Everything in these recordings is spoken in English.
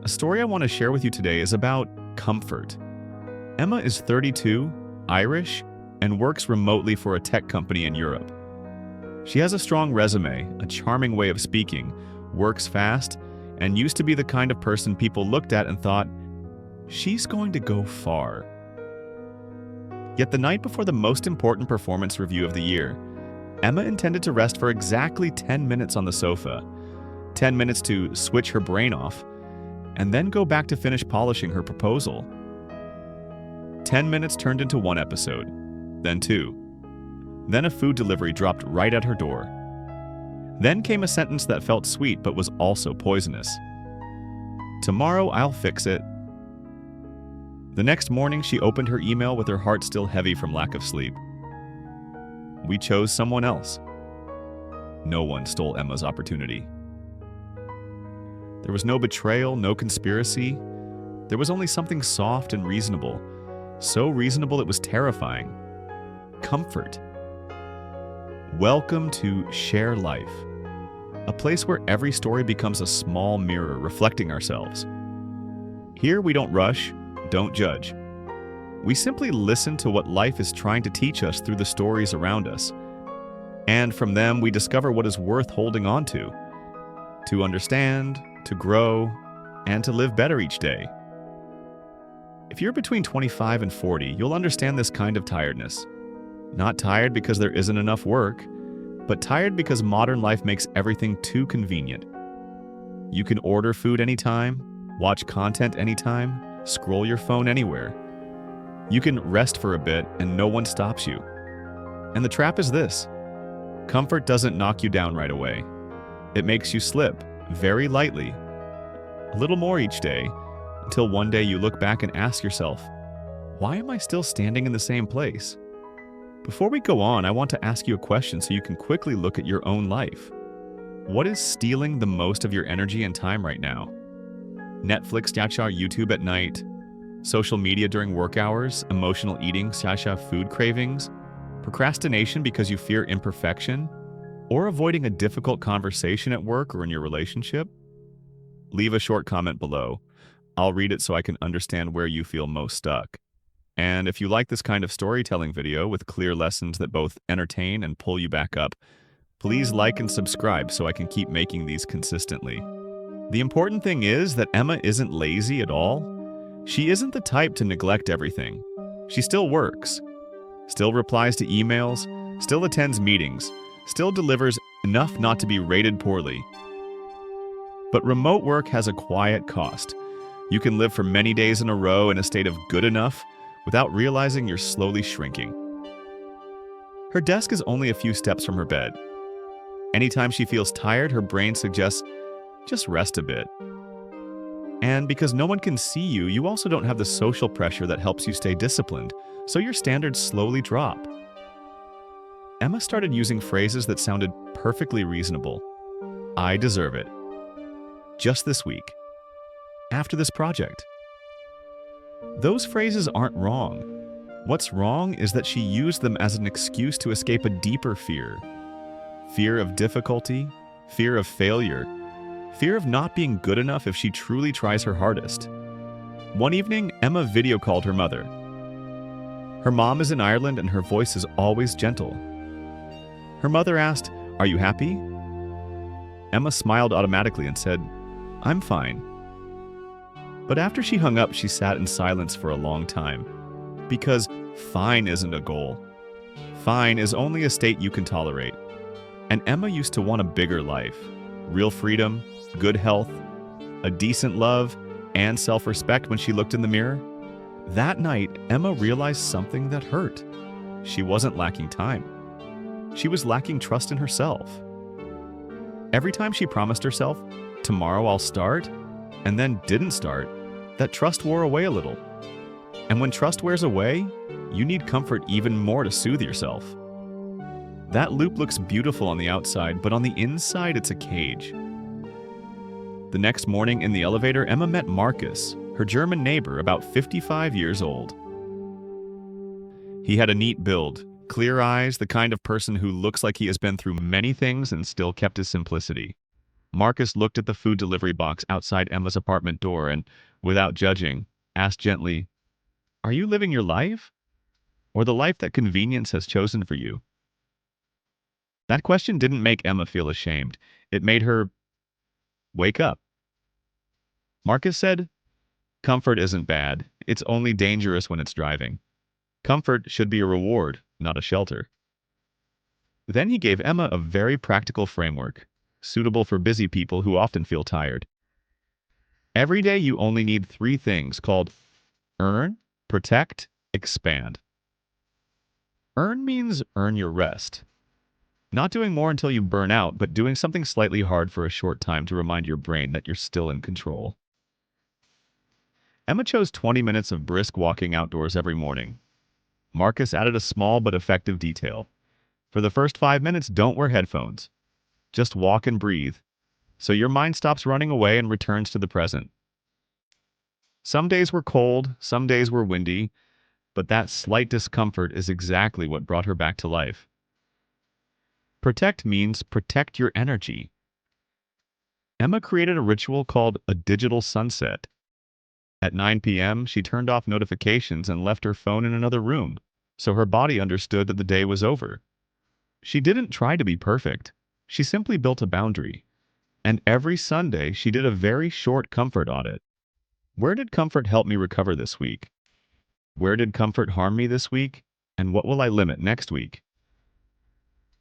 A story I want to share with you today is about comfort. Emma is 32, Irish, and works remotely for a tech company in Europe. She has a strong resume, a charming way of speaking, works fast, and used to be the kind of person people looked at and thought, she's going to go far. Yet the night before the most important performance review of the year, Emma intended to rest for exactly 10 minutes on the sofa, 10 minutes to switch her brain off, and then go back to finish polishing her proposal. 10 minutes turned into one episode, then two. Then a food delivery dropped right at her door. Then came a sentence that felt sweet but was also poisonous. "Tomorrow I'll fix it." The next morning, she opened her email with her heart still heavy from lack of sleep. We chose someone else. No one stole Emma's opportunity. There was no betrayal, no conspiracy. There was only something soft and reasonable. So reasonable it was terrifying. Comfort. Welcome to Sharelife, a place where every story becomes a small mirror reflecting ourselves. Here we don't rush, don't judge. We simply listen to what life is trying to teach us through the stories around us. And from them, we discover what is worth holding on to understand, to grow, and to live better each day. If you're between 25 and 40, you'll understand this kind of tiredness. Not tired because there isn't enough work, but tired because modern life makes everything too convenient. You can order food anytime, watch content anytime, scroll your phone anywhere. You can rest for a bit and no one stops you. And the trap is this: comfort doesn't knock you down right away. It makes you slip, very lightly, a little more each day, until one day you look back and ask yourself, why am I still standing in the same place? Before we go on, I want to ask you a question so you can quickly look at your own life. What is stealing the most of your energy and time right now? Netflix, YouTube at night, social media during work hours, emotional eating, food cravings, procrastination because you fear imperfection, or avoiding a difficult conversation at work or in your relationship? Leave a short comment below. I'll read it so I can understand where you feel most stuck. And if you like this kind of storytelling video with clear lessons that both entertain and pull you back up, please like and subscribe so I can keep making these consistently. The important thing is that Emma isn't lazy at all. She isn't the type to neglect everything. She still works, still replies to emails, still attends meetings, still delivers enough not to be rated poorly. But remote work has a quiet cost. You can live for many days in a row in a state of good enough without realizing you're slowly shrinking. Her desk is only a few steps from her bed. Anytime she feels tired, her brain suggests, just rest a bit. And because no one can see you, you also don't have the social pressure that helps you stay disciplined, so your standards slowly drop. Emma started using phrases that sounded perfectly reasonable. I deserve it. Just this week. After this project. Those phrases aren't wrong. What's wrong is that she used them as an excuse to escape a deeper fear. Fear of difficulty, fear of failure, fear of not being good enough if she truly tries her hardest. One evening, Emma video called her mother. Her mom is in Ireland and her voice is always gentle. Her mother asked, "Are you happy?" Emma smiled automatically and said, "I'm fine." But after she hung up, she sat in silence for a long time. Because fine isn't a goal. Fine is only a state you can tolerate. And Emma used to want a bigger life. Real freedom, good health, a decent love, and self-respect when she looked in the mirror. That night, Emma realized something that hurt. She wasn't lacking time. She was lacking trust in herself. Every time she promised herself, tomorrow I'll start, and then didn't start, that trust wore away a little. And when trust wears away, you need comfort even more to soothe yourself. That loop looks beautiful on the outside, but on the inside it's a cage. The next morning in the elevator, Emma met Marcus, her German neighbor, about 55 years old. He had a neat build, clear eyes, the kind of person who looks like he has been through many things and still kept his simplicity. Marcus looked at the food delivery box outside Emma's apartment door and, without judging, asked gently, "Are you living your life? Or the life that convenience has chosen for you?" That question didn't make Emma feel ashamed. It made her wake up. Marcus said, "Comfort isn't bad. It's only dangerous when it's driving. Comfort should be a reward, not a shelter." Then he gave Emma a very practical framework, suitable for busy people who often feel tired. Every day you only need three things called earn, protect, expand. Earn means earn your rest. Not doing more until you burn out, but doing something slightly hard for a short time to remind your brain that you're still in control. Emma chose 20 minutes of brisk walking outdoors every morning. Marcus added a small but effective detail. For the first 5 minutes, don't wear headphones. Just walk and breathe, so your mind stops running away and returns to the present. Some days were cold, some days were windy, but that slight discomfort is exactly what brought her back to life. Protect means protect your energy. Emma created a ritual called a digital sunset. At 9 p.m., she turned off notifications and left her phone in another room, so her body understood that the day was over. She didn't try to be perfect. She simply built a boundary. And every Sunday, she did a very short comfort audit. Where did comfort help me recover this week? Where did comfort harm me this week? And what will I limit next week?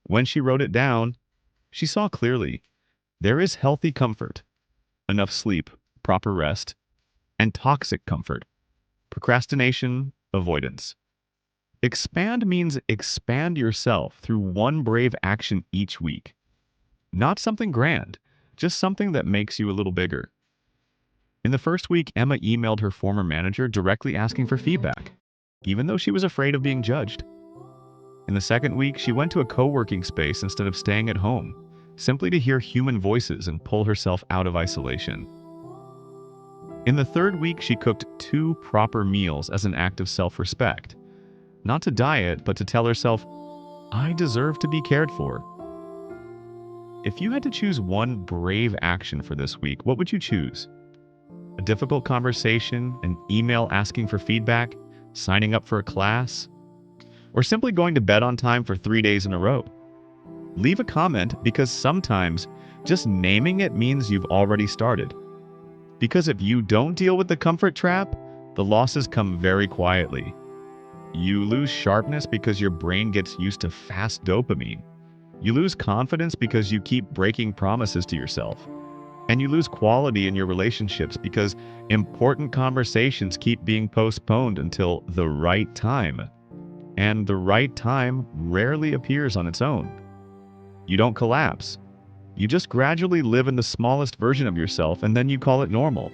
When she wrote it down, she saw clearly. There is healthy comfort, enough sleep, proper rest, and toxic comfort, procrastination, avoidance. Expand means expand yourself through one brave action each week. Not something grand, just something that makes you a little bigger. In the first week, Emma emailed her former manager directly asking for feedback, even though she was afraid of being judged. In the second week, she went to a co-working space instead of staying at home, simply to hear human voices and pull herself out of isolation. In the third week, she cooked 2 proper meals as an act of self-respect. Not to diet, but to tell herself, I deserve to be cared for. If you had to choose one brave action for this week, what would you choose? A difficult conversation, an email asking for feedback, signing up for a class, or simply going to bed on time for 3 days in a row? Leave a comment, because sometimes just naming it means you've already started. Because if you don't deal with the comfort trap, the losses come very quietly. You lose sharpness because your brain gets used to fast dopamine. You lose confidence because you keep breaking promises to yourself. And you lose quality in your relationships because important conversations keep being postponed until the right time. And the right time rarely appears on its own. You don't collapse. You just gradually live in the smallest version of yourself and then you call it normal.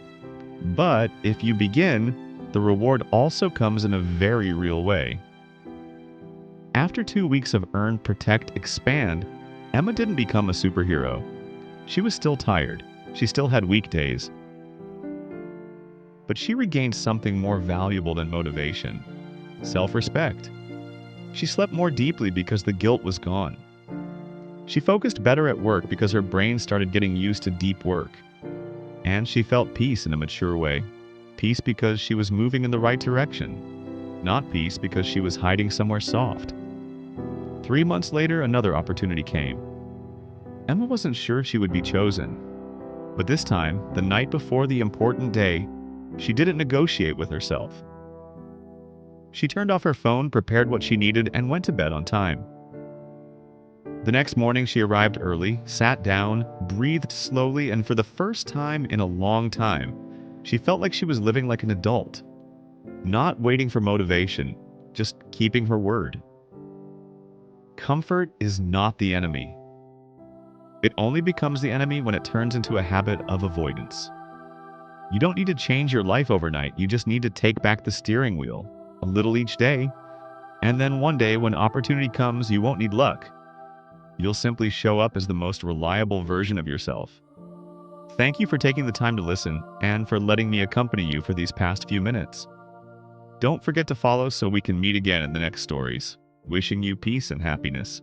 But if you begin, the reward also comes in a very real way. After 2 weeks of earn, protect, expand, Emma didn't become a superhero. She was still tired. She still had weekdays. But she regained something more valuable than motivation: self-respect. She slept more deeply because the guilt was gone. She focused better at work because her brain started getting used to deep work. And she felt peace in a mature way. Peace because she was moving in the right direction. Not peace because she was hiding somewhere soft. 3 months later, another opportunity came. Emma wasn't sure she would be chosen. But this time, the night before the important day, she didn't negotiate with herself. She turned off her phone, prepared what she needed, and went to bed on time. The next morning, she arrived early, sat down, breathed slowly, and for the first time in a long time, she felt like she was living like an adult. Not waiting for motivation, just keeping her word. Comfort is not the enemy. It only becomes the enemy when it turns into a habit of avoidance. You don't need to change your life overnight, you just need to take back the steering wheel, a little each day. And then one day, when opportunity comes, you won't need luck. You'll simply show up as the most reliable version of yourself. Thank you for taking the time to listen and for letting me accompany you for these past few minutes. Don't forget to follow so we can meet again in the next stories. Wishing you peace and happiness.